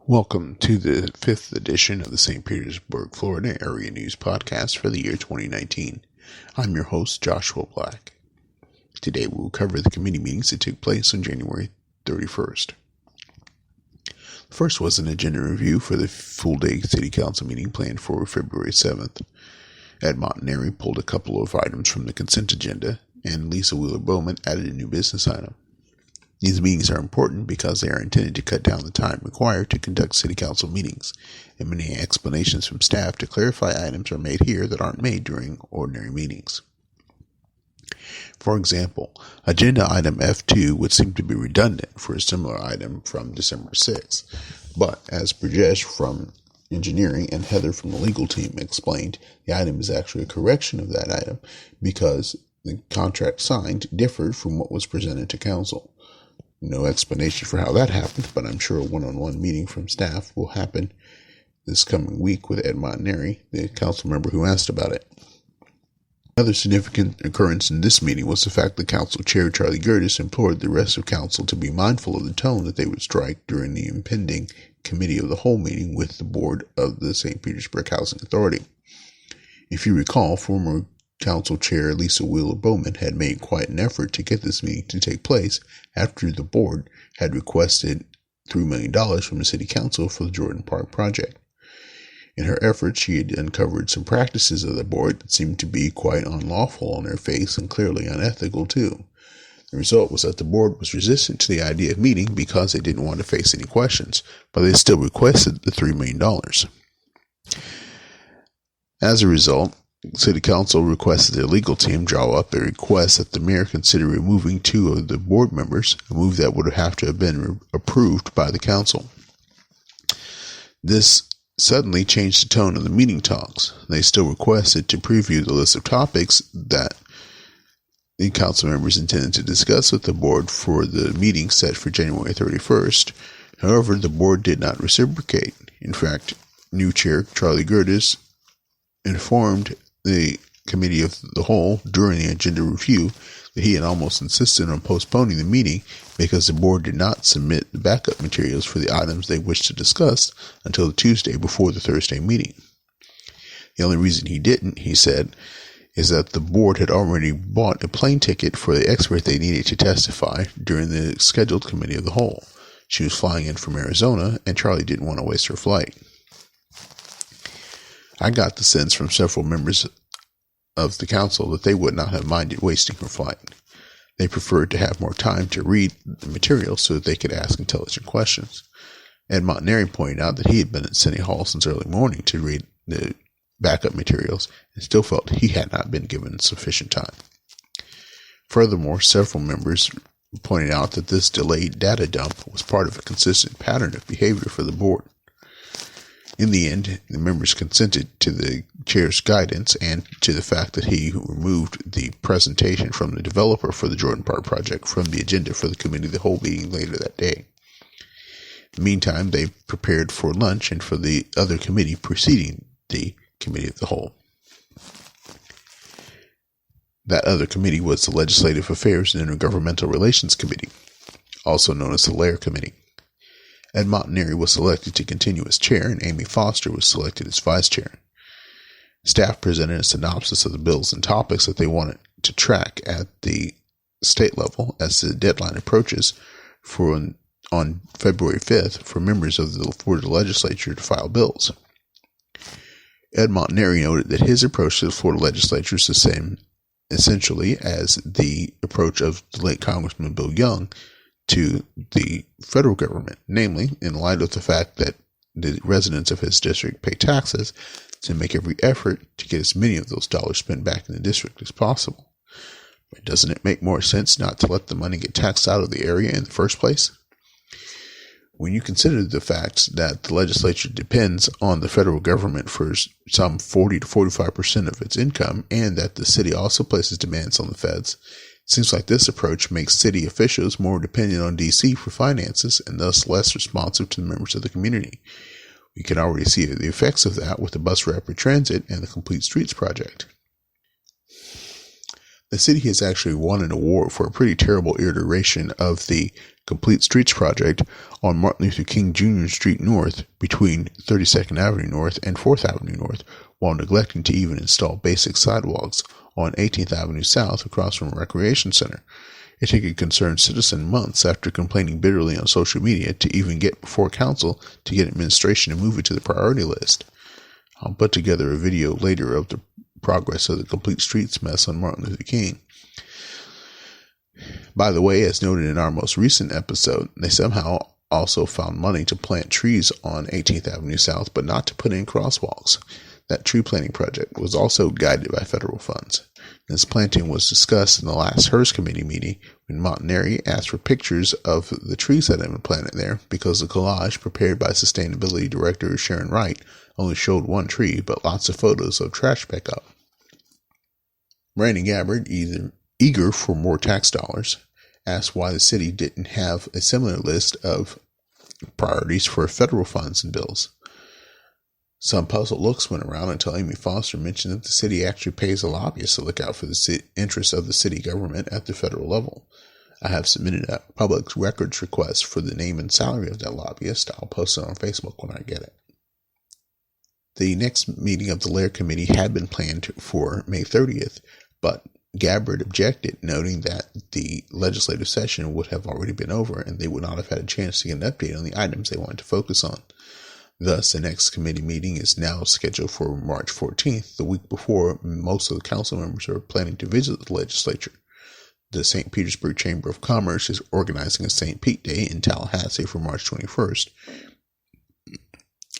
Welcome to the 5th edition of the Saint Petersburg Florida Area News Podcast for the year 2019. I'm your host, Joshua Black. Today we will cover the committee meetings that took place on January 31st. The first was an agenda review for the full-day City Council meeting planned for February 7th. Ed Montanari pulled a couple of items from the consent agenda, and Lisa Wheeler-Bowman added a new business item. These meetings are important because they are intended to cut down the time required to conduct City Council meetings, and many explanations from staff to clarify items are made here that aren't made during ordinary meetings. For example, Agenda Item F2 would seem to be redundant for a similar item from December 6th, but as Brejesh from Engineering and Heather from the legal team explained, the item is actually a correction of that item because the contract signed differed from what was presented to Council. No explanation for how that happened, but I'm sure a one-on-one meeting from staff will happen this coming week with Ed Montanari, the council member who asked about it. Another significant occurrence in this meeting was the fact that Council Chair Charlie Gertis implored the rest of Council to be mindful of the tone that they would strike during the impending Committee of the Whole meeting with the Board of the St. Petersburg Housing Authority. If you recall, former Council Chair Lisa Wheeler-Bowman had made quite an effort to get this meeting to take place after the board had requested $3 million from the City Council for the Jordan Park project. In her efforts, she had uncovered some practices of the board that seemed to be quite unlawful on their face and clearly unethical too. The result was that the board was resistant to the idea of meeting because they didn't want to face any questions, but they still requested the $3 million. As a result, City Council requested their legal team draw up a request that the mayor consider removing 2 of the board members, a move that would have to have been approved by the council. This suddenly changed the tone of the meeting talks. They still requested to preview the list of topics that the council members intended to discuss with the board for the meeting set for January 31st. However, the board did not reciprocate. In fact, new chair Charlie Gertis informed the Committee of the Whole during the agenda review that he had almost insisted on postponing the meeting because the board did not submit the backup materials for the items they wished to discuss until the Tuesday before the Thursday meeting. The only reason he didn't, he said, is that the board had already bought a plane ticket for the expert they needed to testify during the scheduled Committee of the Whole. She was flying in from Arizona, and Charlie didn't want to waste her flight. I got the sense from several members of the council that they would not have minded wasting her flight. They preferred to have more time to read the material so that they could ask intelligent questions. Ed Montanari pointed out that he had been at City Hall since early morning to read the backup materials and still felt he had not been given sufficient time. Furthermore, several members pointed out that this delayed data dump was part of a consistent pattern of behavior for the board. In the end, the members consented to the chair's guidance and to the fact that he removed the presentation from the developer for the Jordan Park project from the agenda for the Committee of the Whole meeting later that day. In the meantime, they prepared for lunch and for the other committee preceding the Committee of the Whole. That other committee was the Legislative Affairs and Intergovernmental Relations Committee, also known as the LAIR Committee. Ed Montanari was selected to continue as chair, and Amy Foster was selected as vice chair. Staff presented a synopsis of the bills and topics that they wanted to track at the state level as the deadline approaches on February 5th for members of the Florida legislature to file bills. Ed Montanari noted that his approach to the Florida legislature is the same, essentially, as the approach of the late Congressman Bill Young to the federal government, namely, in light of the fact that the residents of his district pay taxes, to make every effort to get as many of those dollars spent back in the district as possible. But doesn't it make more sense not to let the money get taxed out of the area in the first place? When you consider the fact that the legislature depends on the federal government for some 40 to 45% of its income, and that the city also places demands on the feds, it seems like this approach makes city officials more dependent on D.C. for finances and thus less responsive to the members of the community. We can already see the effects of that with the bus rapid transit and the Complete Streets project. The city has actually won an award for a pretty terrible iteration of the Complete Streets project on Martin Luther King Jr. Street North between 32nd Avenue North and 4th Avenue North, while neglecting to even install basic sidewalks on 18th Avenue South across from a recreation center. It took a concerned citizen months after complaining bitterly on social media to even get before council to get administration to move it to the priority list. I'll put together a video later of the progress of the Complete Streets mess on Martin Luther King. By the way, as noted in our most recent episode, they somehow also found money to plant trees on 18th Avenue South, but not to put in crosswalks. That tree planting project was also guided by federal funds. This planting was discussed in the last HERS committee meeting when Montanari asked for pictures of the trees that had been planted there because the collage prepared by Sustainability Director Sharon Wright only showed one tree, but lots of photos of trash pickup. Randy Gabbard, eager for more tax dollars, asked why the city didn't have a similar list of priorities for federal funds and bills. Some puzzled looks went around until Amy Foster mentioned that the city actually pays a lobbyist to look out for the interests of the city government at the federal level. I have submitted a public records request for the name and salary of that lobbyist. I'll post it on Facebook when I get it. The next meeting of the Lair Committee had been planned for May 30th, but Gabbard objected, noting that the legislative session would have already been over and they would not have had a chance to get an update on the items they wanted to focus on. Thus, the next committee meeting is now scheduled for March 14th, the week before most of the council members are planning to visit the legislature. The Saint Petersburg Chamber of Commerce is organizing a St. Pete Day in Tallahassee for March 21st,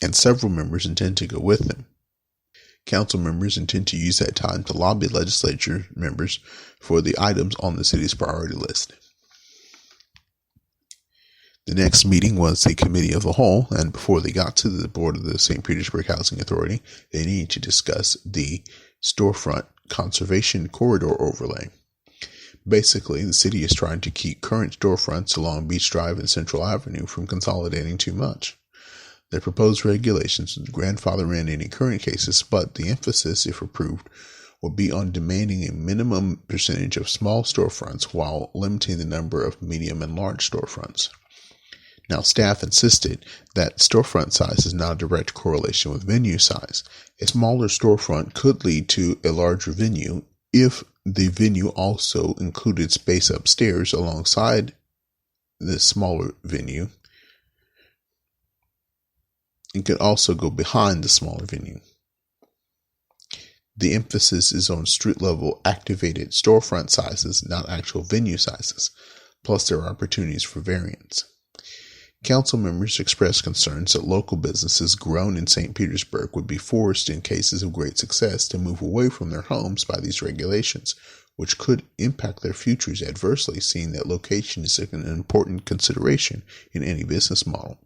and several members intend to go with them. Council members intend to use that time to lobby legislature members for the items on the city's priority list. The next meeting was the Committee of the Whole, and before they got to the board of the St. Petersburg Housing Authority, they needed to discuss the storefront conservation corridor overlay. Basically, the city is trying to keep current storefronts along Beach Drive and Central Avenue from consolidating too much. The proposed regulations would grandfather in any current cases, but the emphasis, if approved, will be on demanding a minimum percentage of small storefronts while limiting the number of medium and large storefronts. Now, staff insisted that storefront size is not a direct correlation with venue size. A smaller storefront could lead to a larger venue if the venue also included space upstairs alongside the smaller venue. It could also go behind the smaller venue. The emphasis is on street-level activated storefront sizes, not actual venue sizes. Plus, there are opportunities for variance. Council members expressed concerns that local businesses grown in St. Petersburg would be forced, in cases of great success, to move away from their homes by these regulations, which could impact their futures adversely, seeing that location is an important consideration in any business model.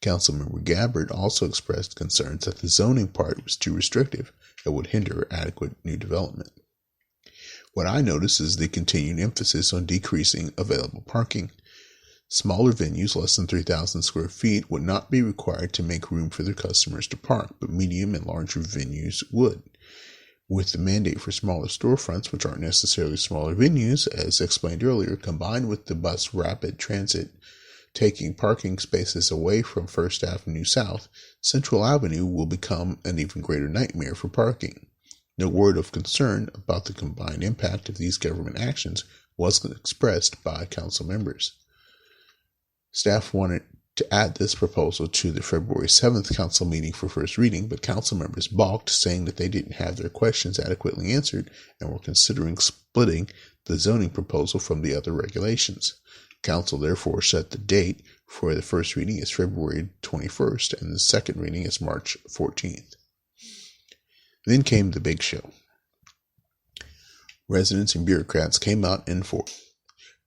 Councilmember Gabbard also expressed concerns that the zoning part was too restrictive and would hinder adequate new development. What I notice is the continued emphasis on decreasing available parking. Smaller venues less than 3,000 square feet would not be required to make room for their customers to park, but medium and larger venues would. With the mandate for smaller storefronts, which aren't necessarily smaller venues, as explained earlier, combined with the bus rapid transit taking parking spaces away from First Avenue South, Central Avenue will become an even greater nightmare for parking. No word of concern about the combined impact of these government actions was expressed by council members. Staff wanted to add this proposal to the February 7th council meeting for first reading, but council members balked, saying that they didn't have their questions adequately answered and were considering splitting the zoning proposal from the other regulations. Council therefore set the date for the first reading as February 21st and the second reading as March 14th. Then came the big show. Residents and bureaucrats came out in force.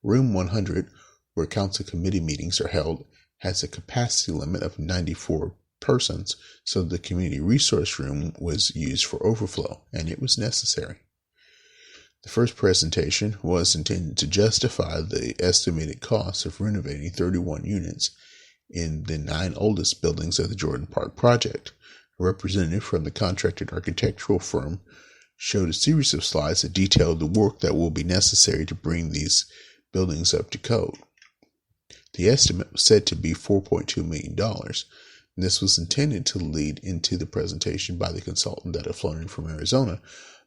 Room 100, where council committee meetings are held, has a capacity limit of 94 persons, so the community resource room was used for overflow, and it was necessary. The first presentation was intended to justify the estimated cost of renovating 31 units in the 9 oldest buildings of the Jordan Park project. A representative from the contracted architectural firm showed a series of slides that detailed the work that will be necessary to bring these buildings up to code. The estimate was said to be $4.2 million. And this was intended to lead into the presentation by the consultant that had flown in from Arizona,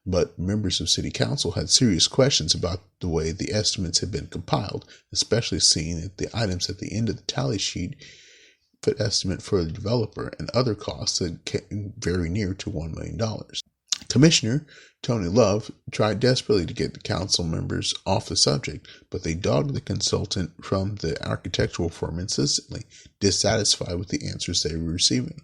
but members of City Council had serious questions about the way the estimates had been compiled, especially seeing that the items at the end of the tally sheet fit estimate for the developer and other costs that came very near to $1 million. Commissioner Tony Love tried desperately to get the council members off the subject, but they dogged the consultant from the architectural firm insistently, dissatisfied with the answers they were receiving.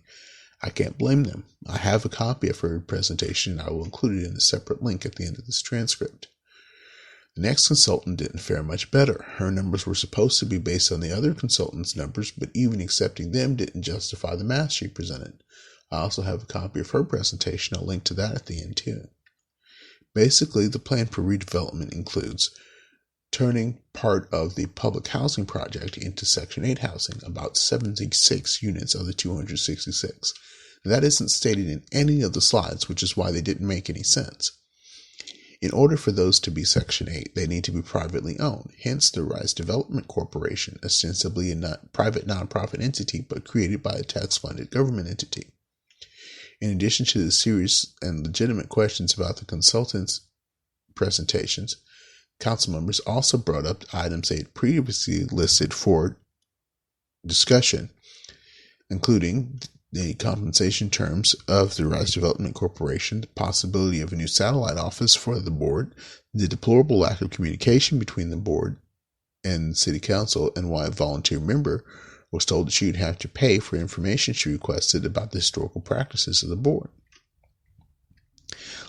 I can't blame them. I have a copy of her presentation, and I will include it in a separate link at the end of this transcript. The next consultant didn't fare much better. Her numbers were supposed to be based on the other consultant's numbers, but even accepting them didn't justify the math she presented. I also have a copy of her presentation. I'll link to that at the end too. Basically, the plan for redevelopment includes turning part of the public housing project into Section 8 housing, about 76 units of the 266. That isn't stated in any of the slides, which is why they didn't make any sense. In order for those to be Section 8, they need to be privately owned, hence the Rise Development Corporation, ostensibly a private nonprofit entity but created by a tax-funded government entity. In addition to the serious and legitimate questions about the consultants' presentations, council members also brought up items they had previously listed for discussion, including the compensation terms of the Rise Development Corporation, the possibility of a new satellite office for the board, the deplorable lack of communication between the board and the city council, and why a volunteer member was told that she would have to pay for information she requested about the historical practices of the board.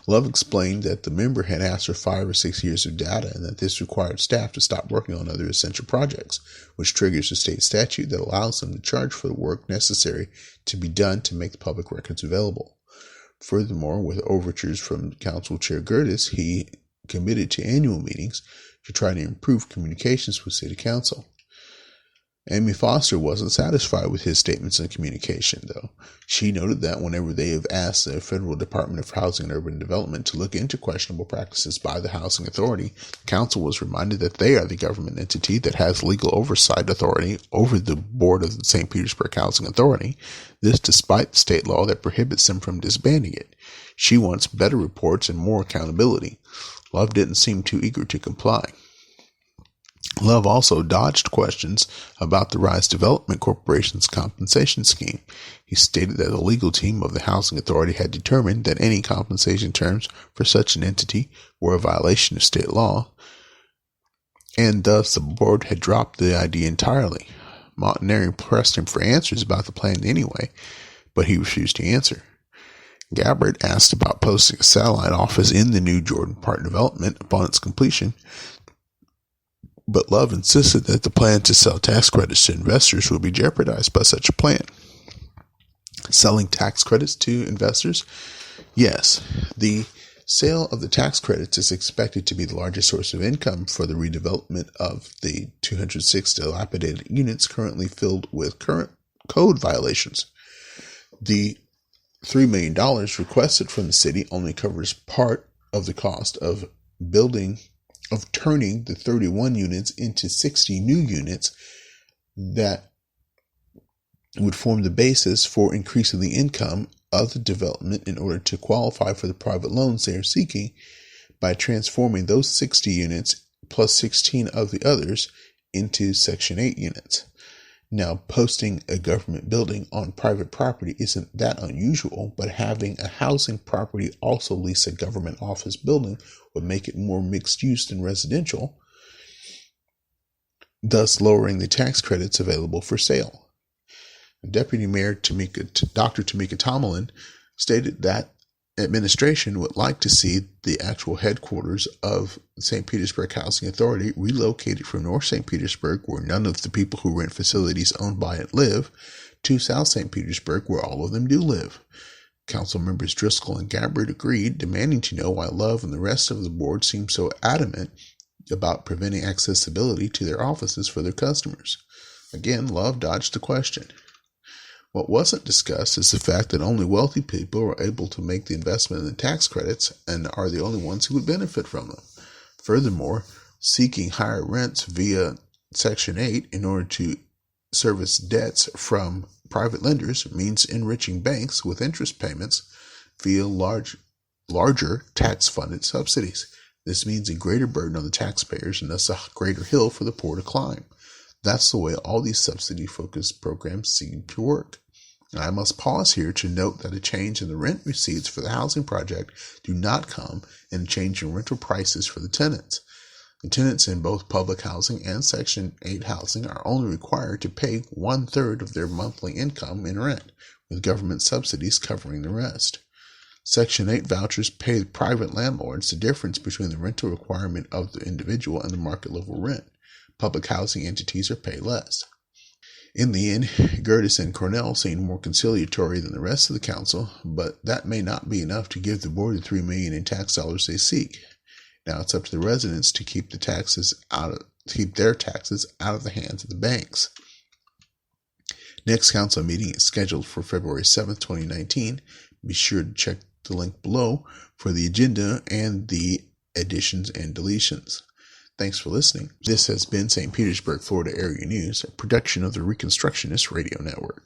Love explained that the member had asked for 5 or 6 years of data and that this required staff to stop working on other essential projects, which triggers a state statute that allows them to charge for the work necessary to be done to make the public records available. Furthermore, with overtures from Council Chair Gertis, he committed to annual meetings to try to improve communications with City Council. Amy Foster wasn't satisfied with his statements on communication, though. She noted that whenever they have asked the Federal Department of Housing and Urban Development to look into questionable practices by the Housing Authority, Council was reminded that they are the government entity that has legal oversight authority over the board of the Saint Petersburg Housing Authority, this despite the state law that prohibits them from disbanding it. She wants better reports and more accountability. Love didn't seem too eager to comply. Love also dodged questions about the Rise Development Corporation's compensation scheme. He stated that the legal team of the Housing Authority had determined that any compensation terms for such an entity were a violation of state law, and thus the board had dropped the idea entirely. Montanari pressed him for answers about the plan anyway, but he refused to answer. Gabbard asked about posting a satellite office in the new Jordan Park development upon its completion, but Love insisted that the plan to sell tax credits to investors would be jeopardized by such a plan. Selling tax credits to investors? Yes. The sale of the tax credits is expected to be the largest source of income for the redevelopment of the 206 dilapidated units currently filled with current code violations. The $3 million requested from the city only covers part of the cost of turning the 31 units into 60 new units that would form the basis for increasing the income of the development in order to qualify for the private loans they are seeking by transforming those 60 units plus 16 of the others into Section 8 units. Now, posting a government building on private property isn't that unusual, but having a housing property also lease a government office building would make it more mixed use than residential, thus lowering the tax credits available for sale. Deputy Mayor Dr. Tamika Tomlin stated that administration would like to see the actual headquarters of St. Petersburg Housing Authority relocated from North St. Petersburg, where none of the people who rent facilities owned by it live, to South St. Petersburg, where all of them do live. Council members Driscoll and Gabbard agreed, demanding to know why Love and the rest of the board seemed so adamant about preventing accessibility to their offices for their customers. Again, Love dodged the question. What wasn't discussed is the fact that only wealthy people are able to make the investment in the tax credits and are the only ones who would benefit from them. Furthermore, seeking higher rents via Section 8 in order to service debts from private lenders means enriching banks with interest payments via larger tax-funded subsidies. This means a greater burden on the taxpayers and thus a greater hill for the poor to climb. That's the way all these subsidy-focused programs seem to work. And I must pause here to note that a change in the rent receipts for the housing project do not come in a change in rental prices for the tenants. The tenants in both public housing and Section 8 housing are only required to pay 1/3 of their monthly income in rent, with government subsidies covering the rest. Section 8 vouchers pay private landlords the difference between the rental requirement of the individual and the market level rent. Public housing entities are paid less. In the end, Gerdes and Cornell seem more conciliatory than the rest of the council, but that may not be enough to give the board the $3 million in tax dollars they seek. Now it's up to the residents to keep their taxes out of the hands of the banks. Next council meeting is scheduled for February 7th, 2019. Be sure to check the link below for the agenda and the additions and deletions. Thanks for listening. This has been St. Petersburg Florida Area News, a production of the Reconstructionist Radio Network.